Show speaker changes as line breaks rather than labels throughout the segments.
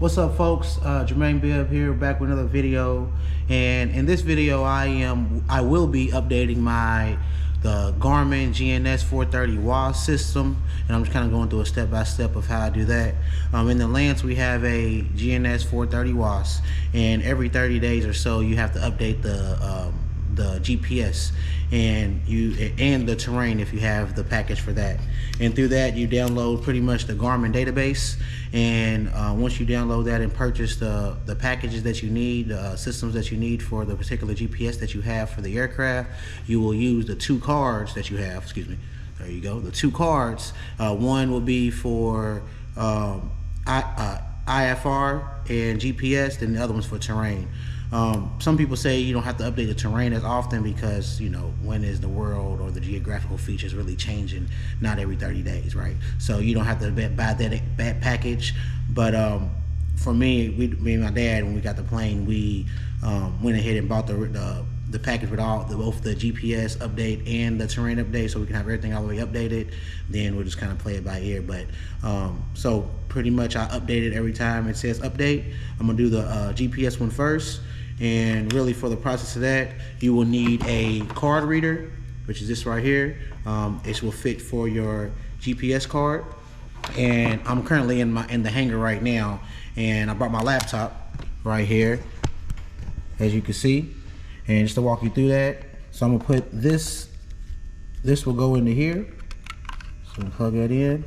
What's up, folks? Jermaine Bibb here, back with another video. And in this video, I will be updating the Garmin Gns 430W system, and I'm just kind of going through a step-by-step of how I do that. In the Lance, we have a Gns 430W, and every 30 days or so, you have to update the GPS and the terrain if you have the package for that. And through that, you download pretty much the Garmin database, and once you download that and purchase the packages that you need, the systems that you need for the particular GPS that you have for the aircraft, you will use the two cards that you have. Excuse me. There you go. The two cards. One will be for IFR and GPS, then the other one's for terrain. Some people say you don't have to update the terrain as often because, you know, when is the world or the geographical features really changing? Not every 30 days, right? So you don't have to buy that package. But for me and my dad, when we got the plane, we went ahead and bought the package with both the GPS update and the terrain update, so we can have everything all the way updated. Then we'll just kind of play it by ear. But so pretty much I update it every time it says update. I'm gonna do the GPS one first. And really, for the process of that, you will need a card reader, which is this right here. It will fit for your GPS card. And I'm currently in the hangar right now, and I brought my laptop right here, as you can see. And just to walk you through that, so I'm gonna put this will go into here. So plug that in,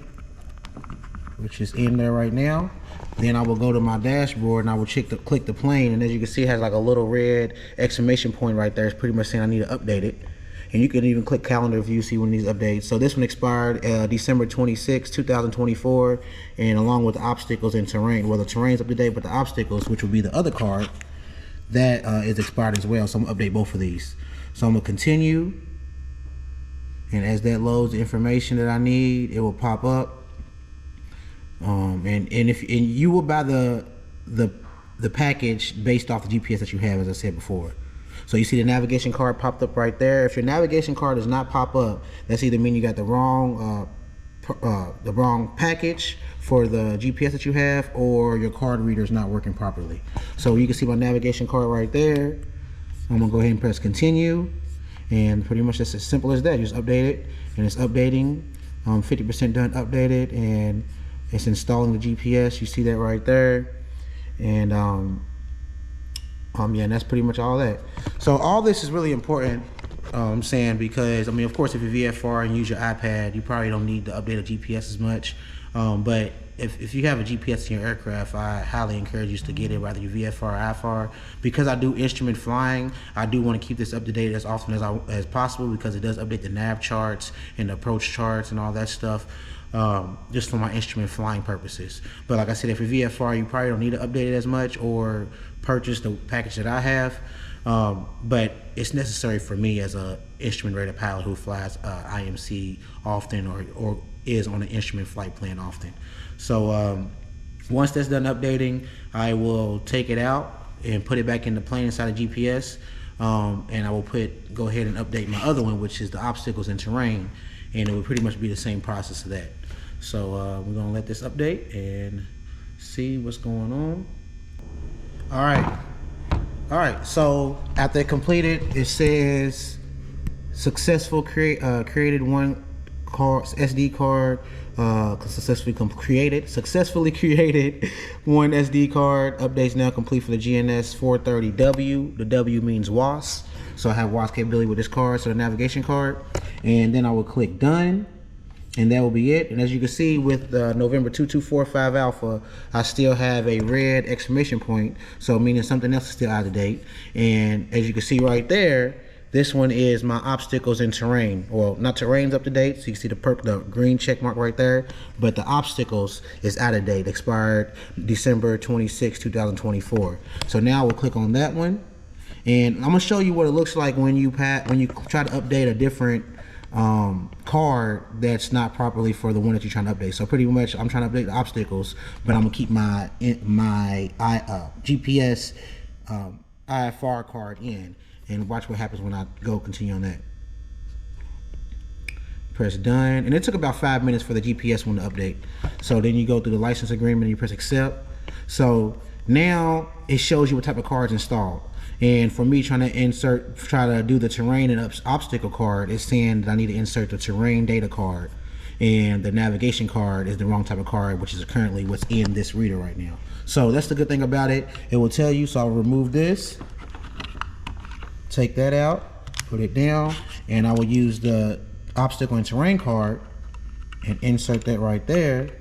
which is in there right now. Then I will go to my dashboard and I will click the plane, and as you can see, it has like a little red exclamation point right there. It's pretty much saying I need to update it. And you can even click calendar if you see when these updates. So this one expired December 26, 2024, and along with the obstacles and terrain. Well, the terrain's up to date, but the obstacles, which will be the other card, that is expired as well. So I'm gonna update both of these. So I'm gonna continue, and as that loads the information that I need, it will pop up. And you will buy the package based off the GPS that you have, as I said before. So you see the navigation card popped up right there. If your navigation card does not pop up, that's either mean you got the wrong package for the GPS that you have, or your card reader is not working properly. So you can see my navigation card right there. I'm gonna go ahead and press continue, and pretty much it's as simple as that. You just update it, and it's updating. 50% done updated, and it's installing the GPS. You see that right there. And yeah, and that's pretty much all that. So all this is really important, I'm saying, because I mean, of course, if you're VFR and use your iPad, you probably don't need to update a GPS as much. But if you have a GPS in your aircraft, I highly encourage you to get it, whether you VFR or IFR. Because I do instrument flying, I do want to keep this up to date as often as possible, because it does update the nav charts and the approach charts and all that stuff. Just for my instrument flying purposes. But like I said, if you're VFR, you probably don't need to update it as much or purchase the package that I have. But it's necessary for me as a instrument rated pilot who flies IMC often, or is on an instrument flight plan often. So once that's done updating, I will take it out and put it back in the plane inside the GPS. And I will go ahead and update my other one, which is the obstacles and terrain. And it will pretty much be the same process of that. So we're gonna let this update and see what's going on. All right, so after completed, it says successful created one card, SD card, successfully created one SD card. Updates now complete for the Gns 430W. The W means WAS. So I have WAS capability with this card, so the navigation card. And then I will click done, and that will be it. And as you can see with the November 2245 Alpha, I still have a red exclamation point, so meaning something else is still out of date. And as you can see right there, this one is my obstacles and terrain. Well, not terrain's up to date, so you can see the green check mark right there, but the obstacles is out of date, expired December 26, 2024. So now we'll click on that one. And I'm gonna show you what it looks like when you try to update a different card that's not properly for the one that you're trying to update. So pretty much, I'm trying to update the obstacles, but I'm gonna keep my GPS IFR card in, and watch what happens when I go continue on that. Press done, and it took about 5 minutes for the GPS one to update. So then you go through the license agreement, and you press accept. So now it shows you what type of card is installed. And for me trying to try to do the terrain and obstacle card, it's saying that I need to insert the terrain data card, and the navigation card is the wrong type of card, which is currently what's in this reader right now. So that's the good thing about it. It will tell you. So I'll remove this, take that out, put it down, and I will use the obstacle and terrain card and insert that right there.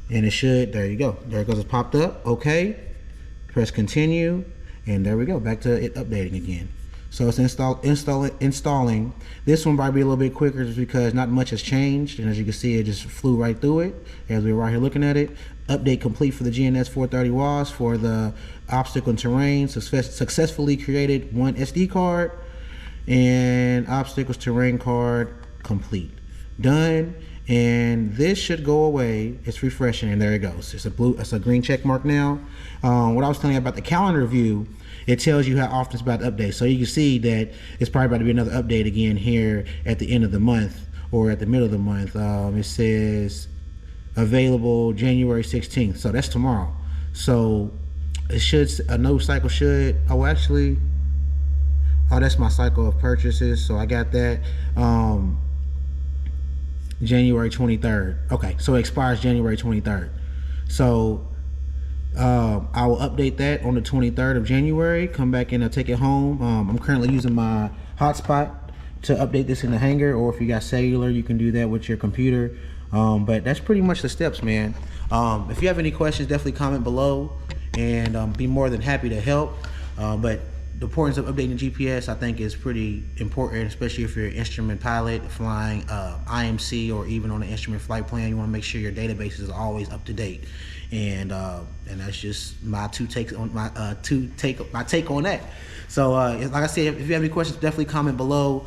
And it should, there you go. There it goes, it popped up. Okay. Press continue. And there we go, back to it updating again. So it's installing. This one might be a little bit quicker just because not much has changed. And as you can see, it just flew right through it as we were right here looking at it. Update complete for the Gns 430W for the obstacle and terrain. Successfully created one SD card, and obstacles terrain card complete. Done. And this should go away. It's refreshing, and there it goes. It's a green check mark now. What I was telling you about the calendar view, it tells you how often it's about to update. So you can see that it's probably about to be another update again here at the end of the month or at the middle of the month. It says available January 16th. So that's tomorrow. So it should, a no cycle should, oh actually, oh that's my cycle of purchases. So I got that. January 23rd. Okay, so it expires January 23rd. So I will update that on the 23rd of January. Come back and take it home. I'm currently using my hotspot to update this in the hangar, or if you got cellular, you can do that with your computer. But that's pretty much the steps, man. If you have any questions, definitely comment below, and be more than happy to help. But the importance of updating the GPS, I think, is pretty important, especially if you're an instrument pilot flying IMC or even on an instrument flight plan. You want to make sure your database is always up to date, and that's just my take on that. So like I said, if you have any questions, definitely comment below.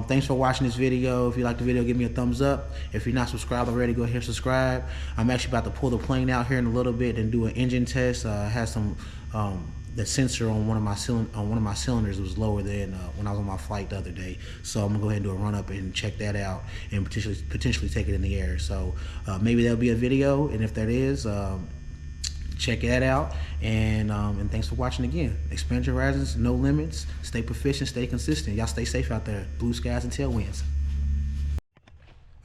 Thanks for watching this video. If you like the video, give me a thumbs up. If you're not subscribed already, go ahead and subscribe. I'm actually about to pull the plane out here in a little bit and do an engine test. I had some the sensor on one of my cylinders was lower than when I was on my flight the other day. So I'm gonna go ahead and do a run up and check that out, and potentially take it in the air. So maybe there'll be a video, and if that is, check that out. And thanks for watching again. Expand your horizons, no limits. Stay proficient, stay consistent. Y'all stay safe out there. Blue skies and tailwinds.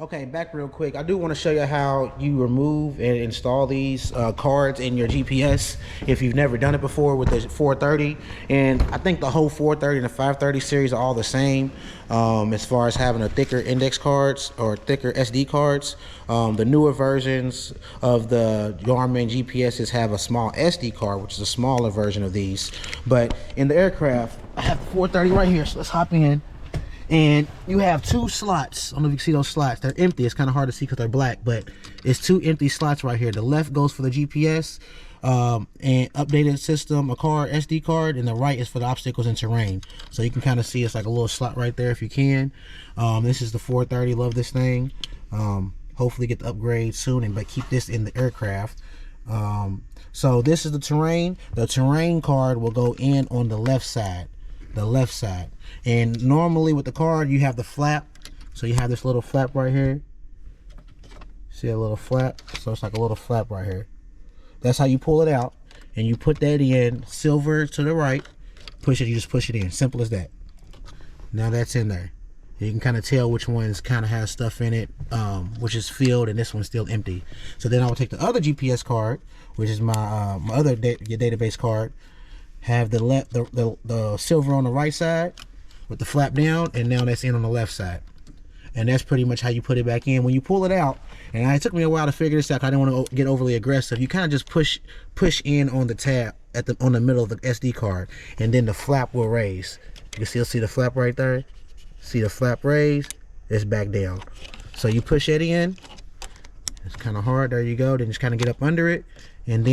Okay, back real quick. I do want to show you how you remove and install these cards in your GPS if you've never done it before with the 430. And I think the whole 430 and the 530 series are all the same as far as having a thicker index cards or thicker SD cards. The newer versions of the Garmin GPSs have a small SD card, which is a smaller version of these. But in the aircraft, I have the 430 right here, so let's hop in. And you have two slots. I don't know if you can see those slots. They're empty. It's kind of hard to see because they're black, but it's two empty slots right here. The left goes for the GPS and updated system, a card, SD card, and the right is for the obstacles and terrain. So you can kind of see it's like a little slot right there if you can. This is the 430. Love this thing. Hopefully get the upgrade soon, but keep this in the aircraft. So this is the terrain. The terrain card will go in on the left side. And normally with the card you have the flap, so you have this little flap right here. See a little flap? So it's like a little flap right here. That's how you pull it out, and you put that in silver to the right, push it, you just push it in, simple as that. Now that's in there. You can kind of tell which ones kind of has stuff in it, which is filled, and this one's still empty. So then I will take the other GPS card, which is my my other database card, have the silver on the right side with the flap down, and now that's in on the left side. And that's pretty much how you put it back in. When you pull it out, and it took me a while to figure this out, I didn't want to get overly aggressive, you kind of just push in on the tab on the middle of the SD card, and then the flap will raise. You can still see the flap right there. See the flap raise, it's back down. So you push it in, it's kind of hard, there you go, then just kind of get up under it. And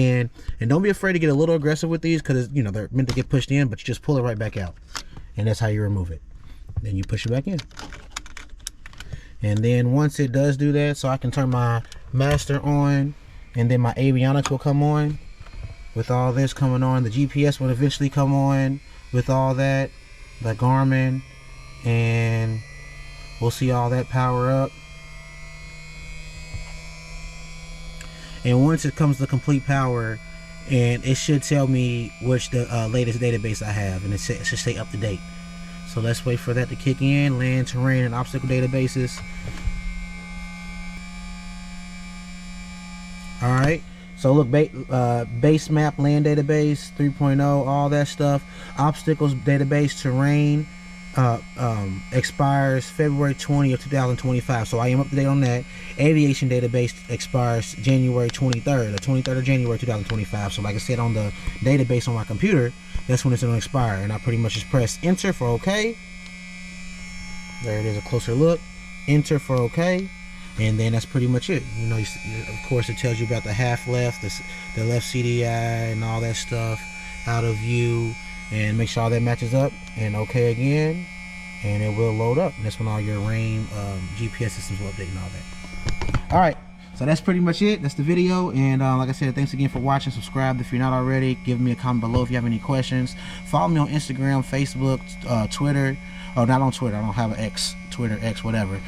don't be afraid to get a little aggressive with these, because you know they're meant to get pushed in, but you just pull it right back out, and that's how you remove it. Then you push it back in, and then once it does do that, so I can turn my master on, and then my avionics will come on with all this coming on. The GPS will eventually come on with all that, the Garmin, and we'll see all that power up. and once it comes to complete power, and it should tell me which the latest database I have, and it should stay up to date. So let's wait for that to kick in. Land, terrain, and obstacle databases. Alright, so look, base map, land database 3.0, all that stuff. Obstacles database, terrain, expires February 20 of 2025, so I am up to date on that. Aviation database expires January 23rd, the 23rd of January 2025. So like I said, on the database on my computer, that's when it's going to expire, and I pretty much just press enter for OK. There it is, a closer look. Enter for OK, and then that's pretty much it. You know, of course it tells you about the half left, the left CDI, and all that stuff, out of view, and make sure all that matches up, and OK again, and it will load up. And that's when all your rain GPS systems will update and all that. Alright, so that's pretty much it. That's the video, and like I said, thanks again for watching. Subscribe if you're not already. Give me a comment below if you have any questions. Follow me on Instagram, Facebook, Twitter. Oh, not on Twitter, I don't have an X, Twitter, X, whatever.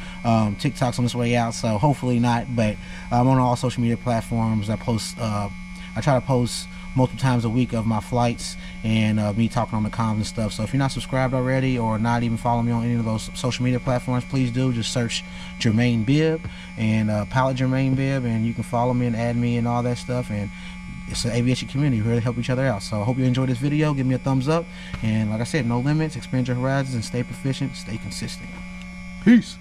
TikTok's on its way out, so hopefully not, but I'm on all social media platforms. I try to post multiple times a week of my flights and me talking on the comms and stuff. So if you're not subscribed already, or not even following me on any of those social media platforms, please do. Just search Jermaine Bibb and Pilot Jermaine Bibb, and you can follow me and add me and all that stuff. And it's an aviation community. We really help each other out. So I hope you enjoyed this video. Give me a thumbs up, and like I said, no limits. Expand your horizons and stay proficient. Stay consistent. Peace.